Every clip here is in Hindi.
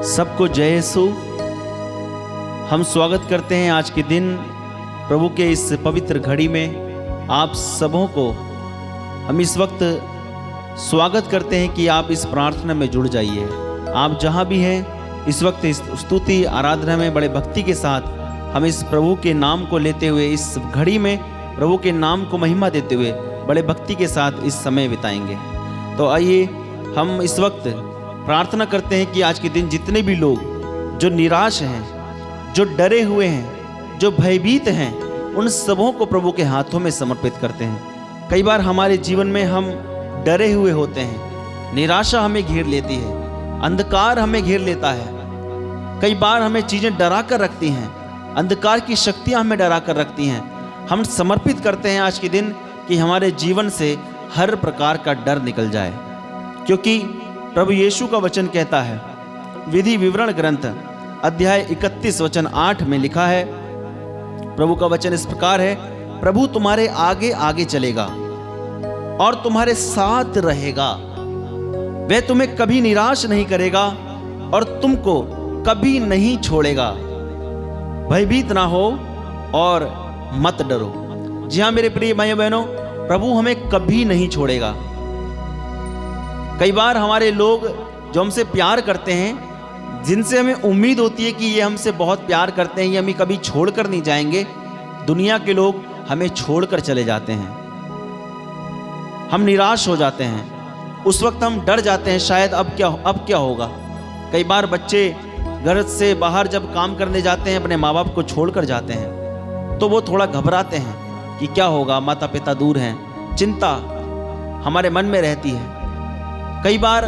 सबको जय यीशु। हम स्वागत करते हैं आज के दिन प्रभु के इस पवित्र घड़ी में। आप सबों को हम इस वक्त स्वागत करते हैं कि आप इस प्रार्थना में जुड़ जाइए। आप जहां भी हैं इस वक्त इस स्तुति आराधना में बड़े भक्ति के साथ हम इस प्रभु के नाम को लेते हुए इस घड़ी में प्रभु के नाम को महिमा देते हुए बड़े भक्ति के साथ इस समय बिताएंगे। तो आइए हम इस वक्त प्रार्थना करते हैं कि आज के दिन जितने भी लोग जो निराश हैं, जो डरे हुए हैं, जो भयभीत हैं, उन सबों को प्रभु के हाथों में समर्पित करते हैं। कई बार हमारे जीवन में हम डरे हुए होते हैं, निराशा हमें घेर लेती है, अंधकार हमें घेर लेता है। कई बार हमें चीज़ें डरा कर रखती हैं, अंधकार की शक्तियाँ हमें डरा कर रखती हैं। हम समर्पित करते हैं आज के दिन कि हमारे जीवन से हर प्रकार का डर निकल जाए, क्योंकि प्रभु यीशु का वचन कहता है, विधि विवरण ग्रंथ अध्याय 31 वचन 8 में लिखा है, प्रभु का वचन इस प्रकार है, प्रभु तुम्हारे आगे आगे चलेगा और तुम्हारे साथ रहेगा। वह तुम्हें कभी निराश नहीं करेगा और तुमको कभी नहीं छोड़ेगा। भयभीत ना हो और मत डरो। जी हाँ मेरे प्रिय भाइयों बहनों, प्रभु हमें कभी नहीं छोड़ेगा। कई बार हमारे लोग जो हमसे प्यार करते हैं, जिनसे हमें उम्मीद होती है कि ये हमसे बहुत प्यार करते हैं, ये हमें कभी छोड़कर नहीं जाएंगे, दुनिया के लोग हमें छोड़कर चले जाते हैं। हम निराश हो जाते हैं, उस वक्त हम डर जाते हैं, शायद अब क्या होगा। कई बार बच्चे घर से बाहर जब काम करने जाते हैं, अपने माँ बाप को छोड़कर जाते हैं, तो वो थोड़ा घबराते हैं कि क्या होगा, माता पिता दूर हैं, चिंता हमारे मन में रहती है। कई बार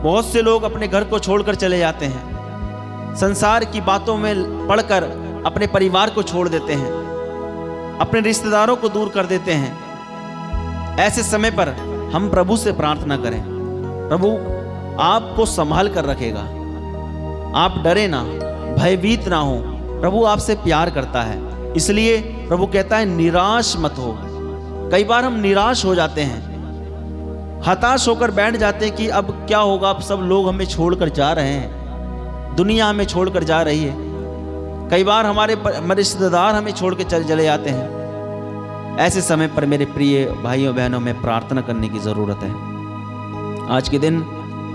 बहुत से लोग अपने घर को छोड़कर चले जाते हैं, संसार की बातों में पड़कर अपने परिवार को छोड़ देते हैं, अपने रिश्तेदारों को दूर कर देते हैं। ऐसे समय पर हम प्रभु से प्रार्थना करें, प्रभु आपको संभाल कर रखेगा, आप डरे ना, भयभीत ना हो। प्रभु आपसे प्यार करता है, इसलिए प्रभु कहता है निराश मत हो। कई बार हम निराश हो जाते हैं, हताश होकर बैठ जाते हैं कि अब क्या होगा, अब सब लोग हमें छोड़कर जा रहे हैं, दुनिया हमें छोड़कर जा रही है। कई बार हमारे रिश्तेदार हमें छोड़ के चले जाते हैं। ऐसे समय पर मेरे प्रिय भाइयों बहनों में प्रार्थना करने की ज़रूरत है। आज के दिन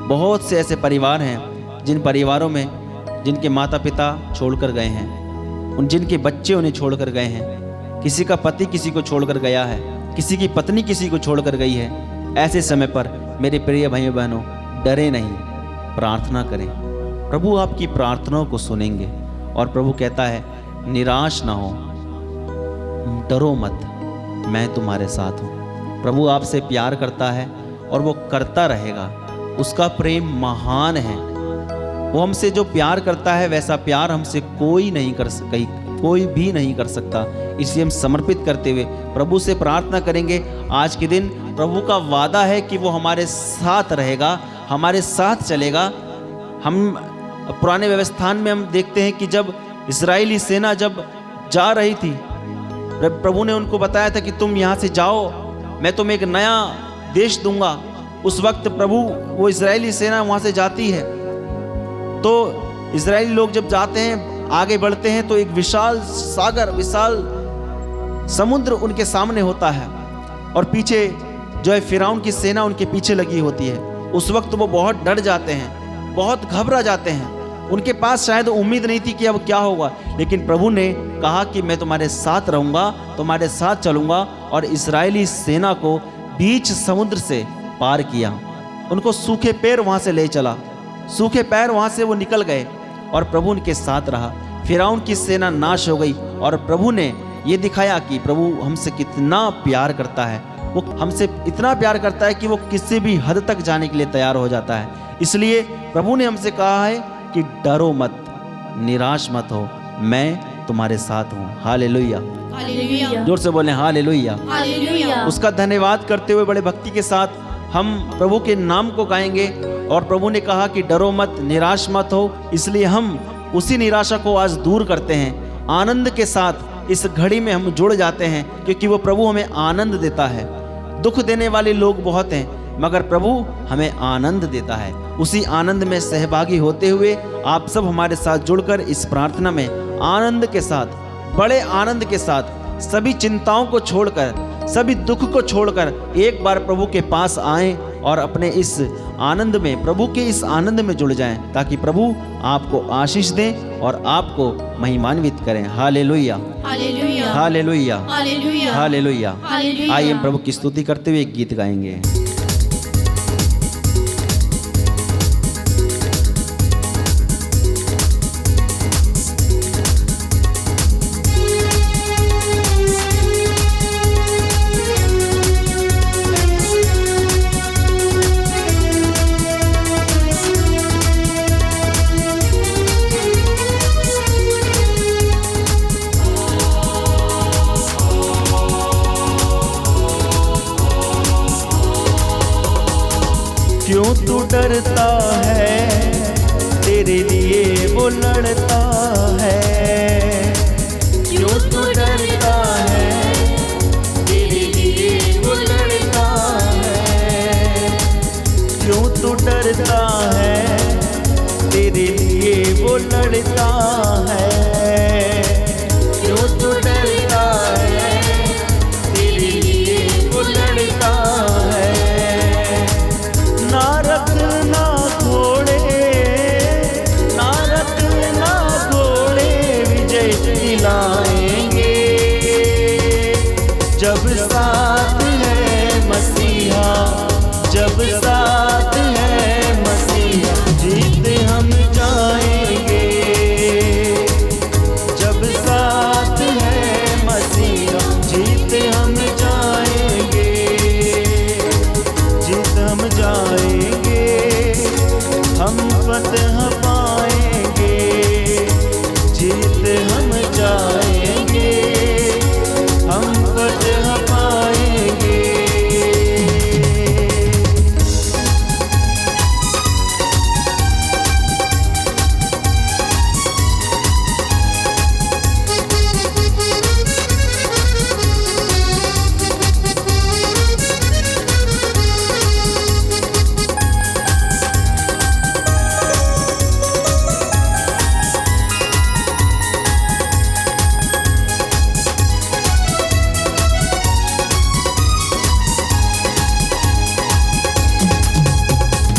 बहुत से ऐसे परिवार हैं, जिन परिवारों में जिनके माता पिता छोड़कर गए हैं, जिनके बच्चे उन्हें छोड़कर गए हैं, किसी का पति किसी को छोड़कर गया है, किसी की पत्नी किसी को छोड़कर गई है। ऐसे समय पर मेरे प्रिय भाइयों बहनों, डरे नहीं, प्रार्थना करें। प्रभु आपकी प्रार्थनाओं को सुनेंगे और प्रभु कहता है निराश ना हो, डरो मत, मैं तुम्हारे साथ हूँ। प्रभु आपसे प्यार करता है और वो करता रहेगा। उसका प्रेम महान है। वो हमसे जो प्यार करता है वैसा प्यार हमसे कोई भी नहीं कर सकता। इसलिए हम समर्पित करते हुए प्रभु से प्रार्थना करेंगे। आज के दिन प्रभु का वादा है कि वो हमारे साथ रहेगा, हमारे साथ चलेगा। हम पुराने व्यवस्थान में हम देखते हैं कि जब इस्राएली सेना जब जा रही थी, प्रभु ने उनको बताया था कि तुम यहाँ से जाओ, मैं तुम्हें एक नया देश दूंगा। उस वक्त प्रभु वो इस्राएली सेना वहाँ से जाती है, तो इस्राएली लोग जब जाते हैं, आगे बढ़ते हैं, तो एक विशाल सागर, विशाल समुद्र उनके सामने होता है और पीछे जो है फिरौन की सेना उनके पीछे लगी होती है। उस वक्त वो बहुत डर जाते हैं, बहुत घबरा जाते हैं। उनके पास शायद उम्मीद नहीं थी कि अब क्या होगा, लेकिन प्रभु ने कहा कि मैं तुम्हारे साथ रहूँगा, तुम्हारे साथ चलूँगा, और इस्राएली सेना को बीच समुद्र से पार किया। उनको सूखे पैर वहाँ से ले चला, सूखे पैर वहाँ से वो निकल गए और प्रभु उनके साथ रहा। फिरौन की सेना नाश हो गई और प्रभु ने ये दिखाया कि प्रभु हमसे कितना प्यार करता है। वो हमसे इतना प्यार करता है कि वो किसी भी हद तक जाने के लिए तैयार हो जाता है। इसलिए प्रभु ने हमसे कहा है कि डरो मत, निराश मत हो, मैं तुम्हारे साथ हूँ। हालेलुया, जोर से बोलें हालेलुया। उसका धन्यवाद करते हुए बड़े भक्ति के साथ हम प्रभु के नाम को गाएंगे। और प्रभु ने कहा कि डरो मत, निराश मत हो, इसलिए हम उसी निराशा को आज दूर करते हैं। आनंद के साथ इस घड़ी में हम जुड़ जाते हैं, क्योंकि वो प्रभु हमें आनंद देता है। दुख देने वाले लोग बहुत हैं, मगर प्रभु हमें आनंद देता है। उसी आनंद में सहभागी होते हुए आप सब हमारे साथ जुड़कर इस प्रार्थना में आनंद के साथ, बड़े आनंद के साथ, सभी चिंताओं को छोड़कर, सभी दुख को छोड़कर एक बार प्रभु के पास आएं और अपने इस आनंद में, प्रभु के इस आनंद में जुड़ जाएं, ताकि प्रभु आपको आशीष दें और आपको महिमान्वित करें। Hallelujah, hallelujah, hallelujah, hallelujah, hallelujah. Hallelujah. आइए हम प्रभु की स्तुति करते हुए एक गीत गाएंगे। क्यों तू डरता है, तेरे लिए वो लड़ता है। क्यों तू डरता है, तेरे लिए वो लड़ता है। क्यों तू डरता है, तेरे लिए वो लड़ता है। क्यों तू डरता है, तेरे लिए वो लड़ता है। ना रथ ना घोड़े, ना रथ ना घोड़े विजय दिलाएंगे, जब साथ है मसीहा, जब साथ है मसीहा, जीत हम जाएंगे। जब साथ है मसीहा, जीत हम जाएंगे, जीत हम जाएंगे, हम फतह पाएंगे, जीत हम जाएंगे, हम फतह पाएंगे।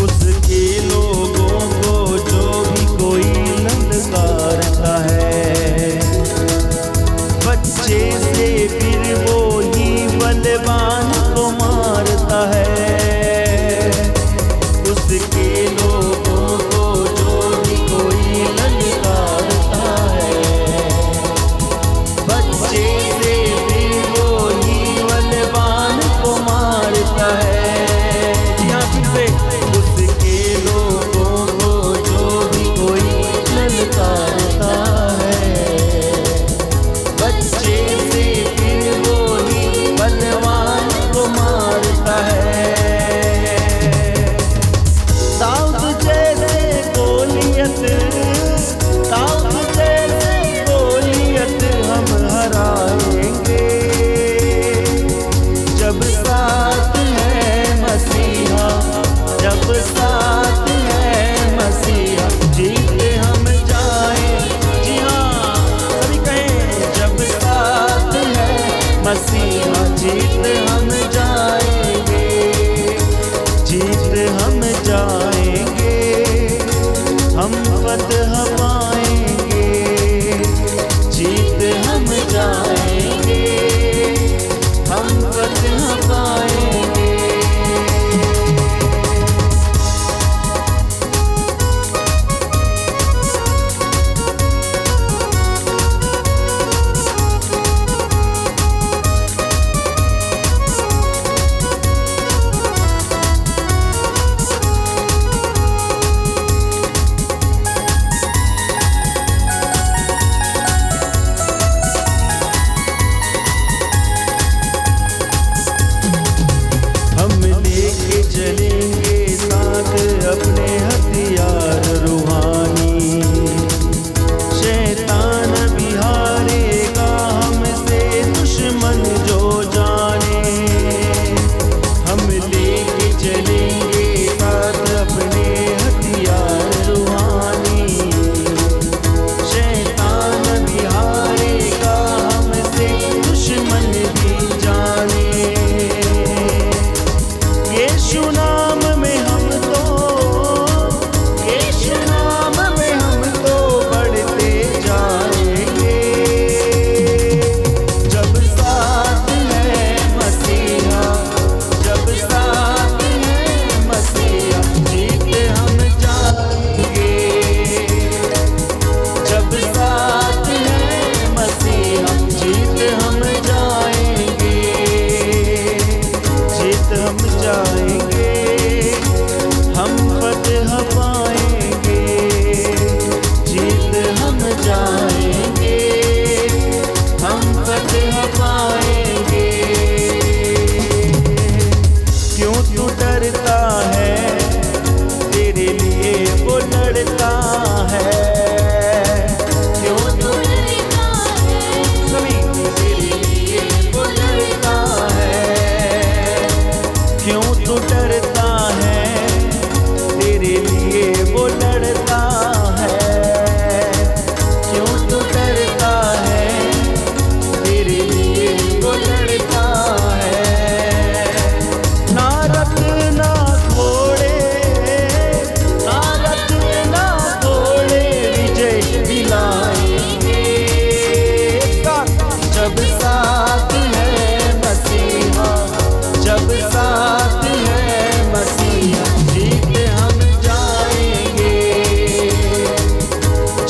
उसके लोगों को जो भी कोई ललकारता है, बच्चे से फिर वो ही बलवान को मारता है। उसके लोगों को जो भी कोई ललकारता है, बच्चे से फिर वो ही बलवान को मारता है। जी हाँ, फिर से उसके लोगों को जो भी कोई ललकारता है, बच्चे से फिर वो ही बलवान को मारता है। दाऊद जैसे गोलियत, दाऊद जैसे गोलियत हम हराएंगे, जब साथ है मसीहा, जब साथ है मसीहा, जीत हम जाए। जी हाँ, सभी कहें, जब साथ है मसीहा, जीत हम जाएंगे, जीत हम जाएंगे, हम फतह पाएंगे, जीत हम जाएंगे, हम फतह पाएंगे।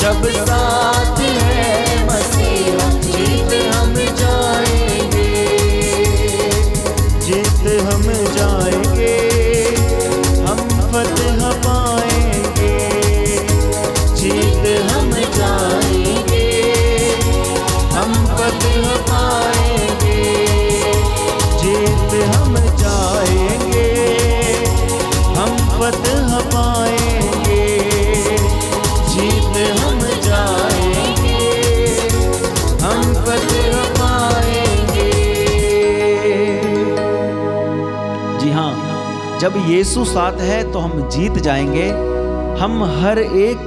जब साथ है मसीहा जीत हम जाएंगे, जीत हम जाएंगे, हम फतह पाएंगे, जीत हम जाएंगे, हम फतह पाएंगे, जीत हम जाएंगे, हम फतह पाएंगे, जीत हम जाएंगे, हम फतह पाएंगे। जी हाँ, जब यीशु साथ है तो हम जीत जाएंगे। हम हर एक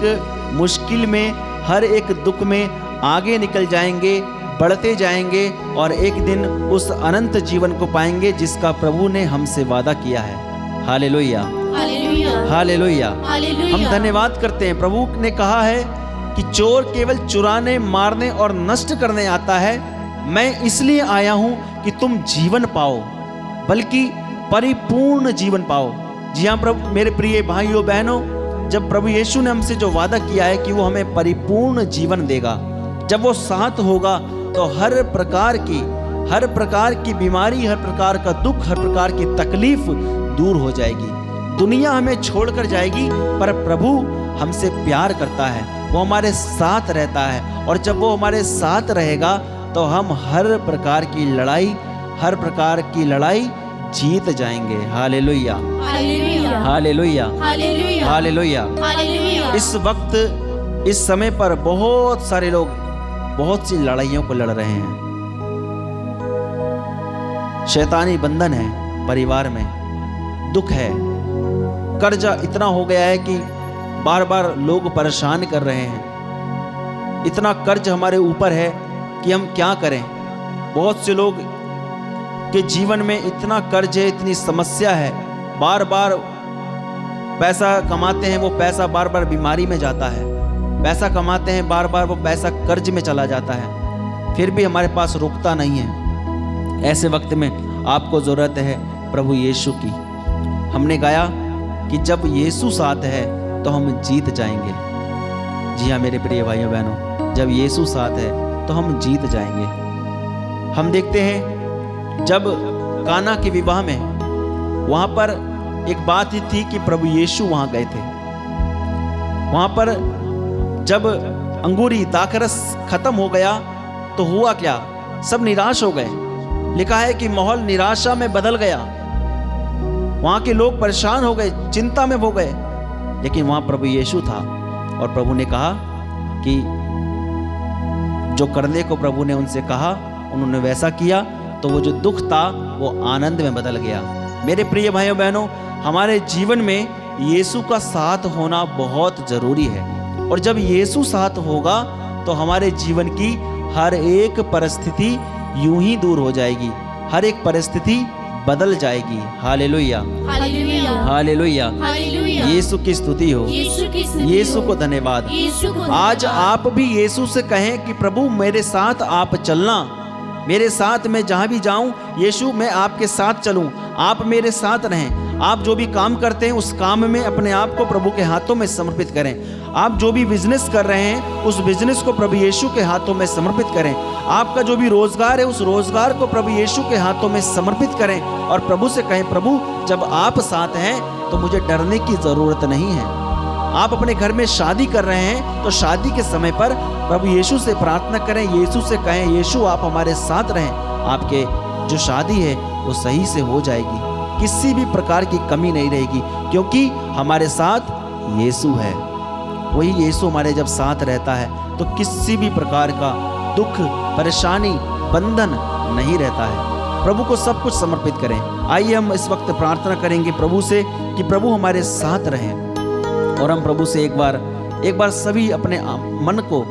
मुश्किल में, हर एक दुख में आगे निकल जाएंगे, बढ़ते जाएंगे और एक दिन उस अनंत जीवन को पाएंगे जिसका प्रभु ने हमसे वादा किया है। Hallelujah, hallelujah. हम धन्यवाद करते हैं। प्रभु ने कहा है कि चोर केवल चुराने, मारने और नष्ट करने आता है, मैं इसलिए आया हूं कि तुम जीवन पाओ, बल्कि परिपूर्ण जीवन पाओ। जी हाँ प्रभु, मेरे प्रिय भाइयों बहनों, जब प्रभु यीशु ने हमसे जो वादा किया है कि वो हमें परिपूर्ण जीवन देगा, जब वो साथ होगा तो हर प्रकार की बीमारी, हर प्रकार का दुख, हर प्रकार की तकलीफ दूर हो जाएगी। दुनिया हमें छोड़कर जाएगी, पर प्रभु हमसे प्यार करता है, वो हमारे साथ रहता है, और जब वो हमारे साथ रहेगा तो हम हर प्रकार की लड़ाई जीत जाएंगे। Hallelujah, hallelujah, hallelujah. इस वक्त, इस समय पर बहुत सारे लोग बहुत सी लड़ाइयों को लड़ रहे हैं। शैतानी बंधन है परिवार में, दुख है, कर्जा इतना हो गया है कि बार बार लोग परेशान कर रहे हैं। इतना कर्ज हमारे ऊपर है कि हम क्या करें। बहुत से लोग के जीवन में इतना कर्ज है, इतनी समस्या है, बार बार पैसा कमाते हैं, वो पैसा बार बार बीमारी में जाता है, पैसा कमाते हैं, बार बार वो पैसा कर्ज में चला जाता है, फिर भी हमारे पास रुकता नहीं है। ऐसे वक्त में आपको ज़रूरत है प्रभु यीशु की। हमने गाया कि जब यीशु साथ है तो हम जीत जाएंगे। जी हाँ मेरे प्रिय भाइयों बहनों, जब यीशु साथ है तो हम जीत जाएंगे। हम देखते हैं जब काना के विवाह में, वहाँ पर एक बात ही थी कि प्रभु यीशु वहाँ गए थे। वहाँ पर जब अंगूरी दाखरस खत्म हो गया तो हुआ क्या, सब निराश हो गए। लिखा है कि माहौल निराशा में बदल गया, वहाँ के लोग परेशान हो गए, चिंता में हो गए। लेकिन वहाँ प्रभु यीशु था और प्रभु ने कहा कि जो करने को प्रभु ने उनसे कहा उन्होंने वैसा किया, तो वो जो दुख था वो आनंद में बदल गया। मेरे प्रिय भाइयों बहनों, हमारे जीवन में यीशु का साथ होना बहुत ज़रूरी है, और जब यीशु साथ होगा तो हमारे जीवन की हर एक परिस्थिति यूं ही दूर हो जाएगी, हर एक परिस्थिति बदल जाएगी। हालेलुया, हालेलुया, यीशु की स्तुति हो, यीशु को धन्यवाद। आज आप भी यीशु से कहें कि प्रभु मेरे साथ आप चलना, मेरे साथ मैं जहाँ भी जाऊँ यीशु मैं आपके साथ चलूँ, आप मेरे साथ रहें। आप जो भी काम करते हैं उस काम में अपने आप को प्रभु के हाथों में समर्पित करें। आप जो भी बिजनेस कर रहे हैं उस बिजनेस को प्रभु यीशु के हाथों में समर्पित करें। आपका जो भी रोजगार है उस रोजगार को प्रभु यीशु के हाथों में समर्पित करें और प्रभु से कहें, प्रभु जब आप साथ हैं तो मुझे डरने की ज़रूरत नहीं है। आप अपने घर में शादी कर रहे हैं तो शादी के समय पर प्रभु यीशु से प्रार्थना करें, यीशु से कहें, यीशु आप हमारे साथ रहें, आपके जो शादी है वो सही से हो जाएगी, किसी भी प्रकार की कमी नहीं रहेगी, क्योंकि हमारे साथ यीशु है। वही यीशु हमारे जब साथ रहता है तो किसी भी प्रकार का दुख, परेशानी, बंधन नहीं रहता है। प्रभु को सब कुछ समर्पित करें। आइए हम इस वक्त प्रार्थना करेंगे प्रभु से कि प्रभु हमारे साथ रहें, और हम प्रभु से एक बार सभी अपने मन को,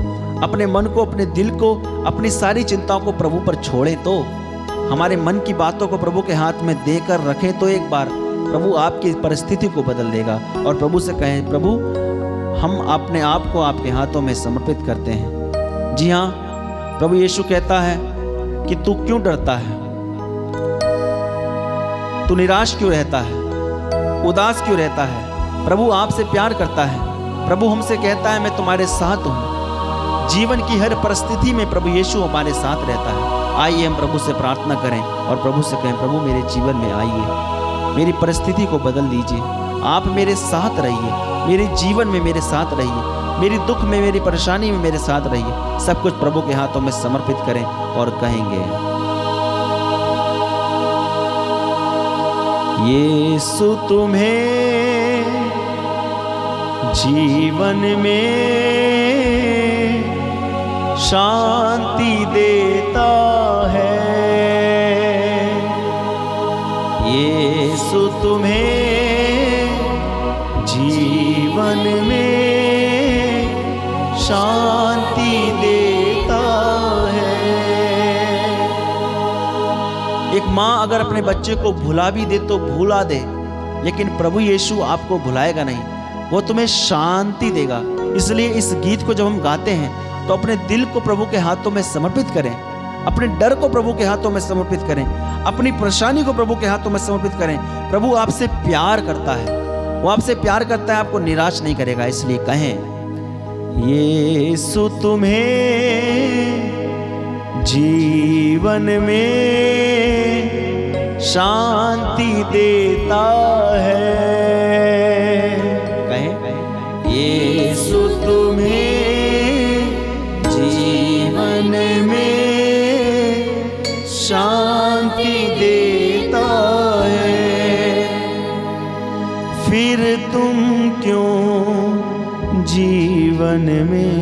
अपने दिल को, अपनी सारी चिंताओं को प्रभु पर छोड़ें। तो हमारे मन की बातों को प्रभु के हाथ में देकर रखें, तो एक बार प्रभु आपकी परिस्थिति को बदल देगा। और प्रभु से कहें, प्रभु हम अपने आप को आपके हाथों में समर्पित करते हैं। जी हाँ, प्रभु यीशु कहता है कि तू क्यों डरता है, तू निराश क्यों रहता है, उदास क्यों रहता है। प्रभु आपसे प्यार करता है। प्रभु हमसे कहता है मैं तुम्हारे साथ हूँ, जीवन की हर परिस्थिति में प्रभु यीशु हमारे साथ रहता है। आइए हम प्रभु से प्रार्थना करें और प्रभु से कहें, प्रभु मेरे जीवन में आइए, मेरी परिस्थिति को बदल दीजिए, आप मेरे साथ रहिए, मेरे जीवन में मेरे साथ रहिए, मेरी दुख में, मेरी परेशानी में मेरे साथ रहिए। सब कुछ प्रभु के हाथों में समर्पित करें और कहेंगे, यीशु तुम्हें जीवन में शांति देता है, यीशु तुम्हें जीवन में शांति देता है। एक माँ अगर अपने बच्चे को भुला भी दे तो भुला दे, लेकिन प्रभु यीशु आपको भुलाएगा नहीं, वो तुम्हें शांति देगा। इसलिए इस गीत को जब हम गाते हैं तो अपने दिल को प्रभु के हाथों में समर्पित करें, अपने डर को प्रभु के हाथों में समर्पित करें, अपनी परेशानी को प्रभु के हाथों में समर्पित करें। प्रभु आपसे प्यार करता है, वो आपसे प्यार करता है, आपको निराश नहीं करेगा। इसलिए कहें, यीशु तुम्हें जीवन में शांति देता है, कहें, यीशु तुम्हें जीवन में शांति देता है। फिर तुम क्यों जीवन में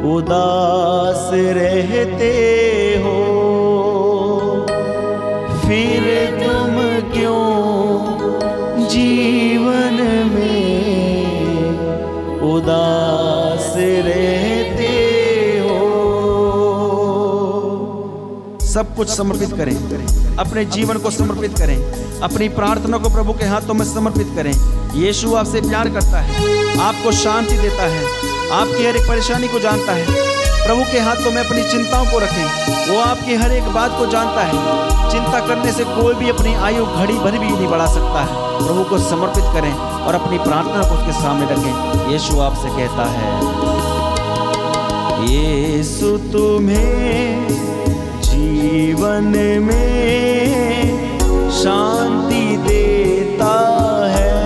उदास रहते हो, फिर तुम क्यों जीवन में उदास रहते हो। सब कुछ समर्पित करें, अपने जीवन को समर्पित करें, अपनी प्रार्थना को प्रभु के हाथों में समर्पित करें। यीशु आपसे प्यार करता है, आपको शांति देता है, आपकी हर एक परेशानी को जानता है। प्रभु के हाथों में अपनी चिंताओं को रखें, वो आपकी हर एक बात को जानता है। चिंता करने से कोई भी अपनी आयु घड़ी भर भी नहीं बढ़ा सकता है। प्रभु को समर्पित करें और अपनी प्रार्थना को उसके सामने रखें। यीशु आपसे कहता है, यीशु तुम्हें जीवन में शांति देता है,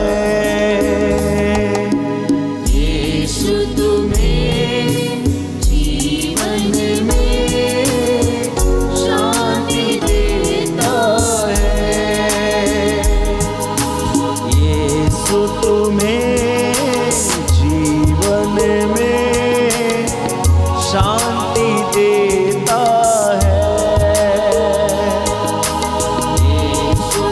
यीशु तुम्हें जीवन में शांति देता है, यीशु तुम्हें जीवन में शांति देता है, यीशु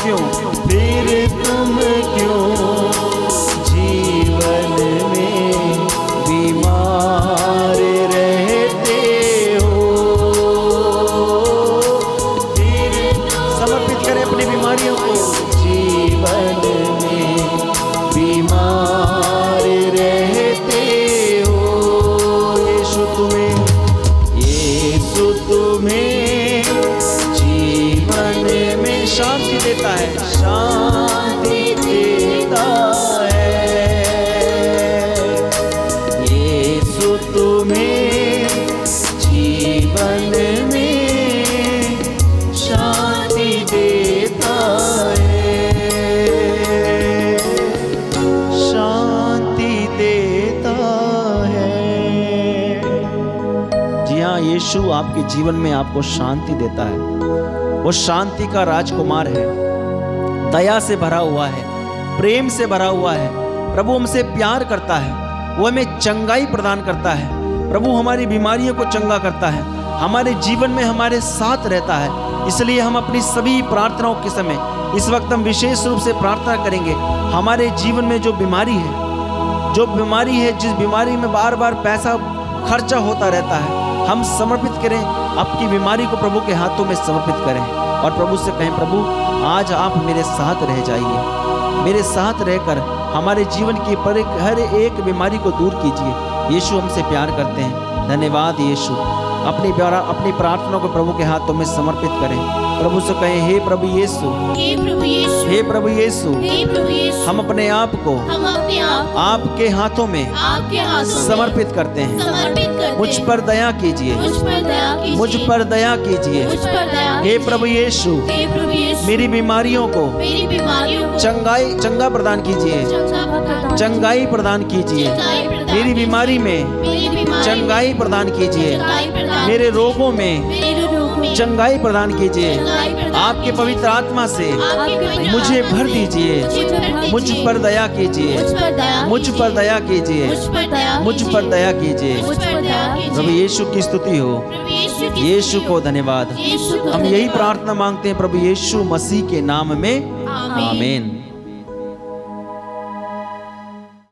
क्यों, फिर तुम क्यों जीवन में बीमार रहते हो। फिर समर्पित करें अपनी बीमारियों को। जीवन में बीमार रहते हो। यीशु तुम्हें जीवन में शांति देता है, शांति देता है। यीशु तुम्हें जीवन में शांति देता है, शांति देता है। जी हाँ, यीशु आपके जीवन में आपको शांति देता है। वो शांति का राजकुमार है, दया से भरा हुआ है, प्रेम से भरा हुआ है। प्रभु हमसे प्यार करता है, वो हमें चंगाई प्रदान करता है। प्रभु हमारी बीमारियों को चंगा करता है, हमारे जीवन में हमारे साथ रहता है। इसलिए हम अपनी सभी प्रार्थनाओं के समय इस वक्त हम विशेष रूप से प्रार्थना करेंगे। हमारे जीवन में जो बीमारी है, जिस बीमारी में बार बार पैसा खर्चा होता रहता है, हम समर्पित करें, आपकी बीमारी को प्रभु के हाथों में समर्पित करें और प्रभु से कहें, प्रभु आज आप मेरे साथ रह जाइए, मेरे साथ रहकर हमारे जीवन की हर एक बीमारी को दूर कीजिए। यीशु हमसे प्यार करते हैं। धन्यवाद यीशु। अपनी प्रार्थना को प्रभु के हाथों में समर्पित करें। प्रभु से कहें, हे प्रभु यीशु, हे प्रभु यीशु, हम अपने आप को आपके हाथों में समर्पित करते हैं। मुझ पर दया कीजिए, मुझ पर दया कीजिए। हे प्रभु यीशु, मेरी बीमारियों को चंगा प्रदान कीजिए, चंगाई प्रदान कीजिए। मेरी बीमारी में चंगाई प्रदान कीजिए, मेरे रोगों में चंगाई प्रदान कीजिए। आपके पवित्र आत्मा से मुझे भर दीजिए। मुझ पर दया कीजिए, मुझ पर दया कीजिए, मुझ पर दया कीजिए। प्रभु यीशु की स्तुति हो, यीशु को धन्यवाद। हम यही प्रार्थना मांगते हैं प्रभु यीशु मसीह के नाम में, आमीन।